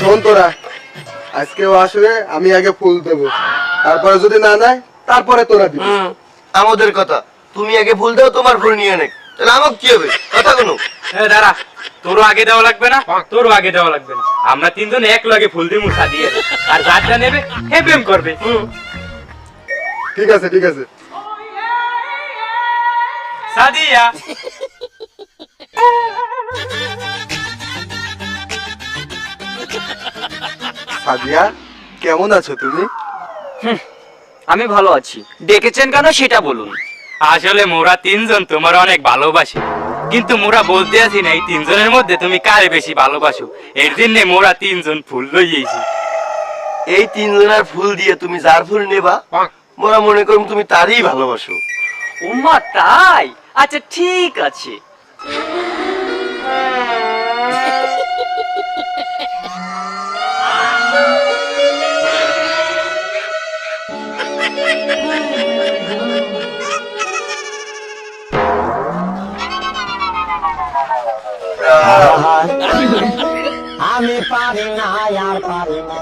শোন তোরা, আজকেও আসবে, আমি আগে ফুল দেবো, তারপরে যদি না নেয় তারপরে তোরা দিবি। আমাদের কথা, তুমি আগে ফুল দাও, তোমার ফুল নিয়ে নেক, তাহলে আমার কি হবে? কথা কোনো দাঁড়া, তোরও আগে দেওয়া লাগবে না, তোরও আগে দেওয়া লাগবে না, আমরা তিনজন এক লগে ফুল দিমু সাদিয়ে, আর যারটা নেবে হে প্রেম করবে। ঠিক আছে ঠিক আছে। সাদিয়া সাদিয়া, কেমন আছো তুমি? আমি ভালো আছি। ডেকেছেন কেন সেটা বলুন। আসলে মোরা তিনজন তোমার অনেক ভালোবাসি, কিন্তু মোরা বলতে আছি না এই তিনজনের মধ্যে তুমি কারে বেশি ভালোবাসো, এর জন্য মোরা তিনজন ফুল লইয়েছি। এই তিনজনের ফুল দিয়ে তুমি যার ফুল নেবা, মোরা মনে করুন তুমি তারই ভালোবাসো। উম্মা তাই? আচ্ছা ঠিক আছে। আমি পারি না আর পারি না।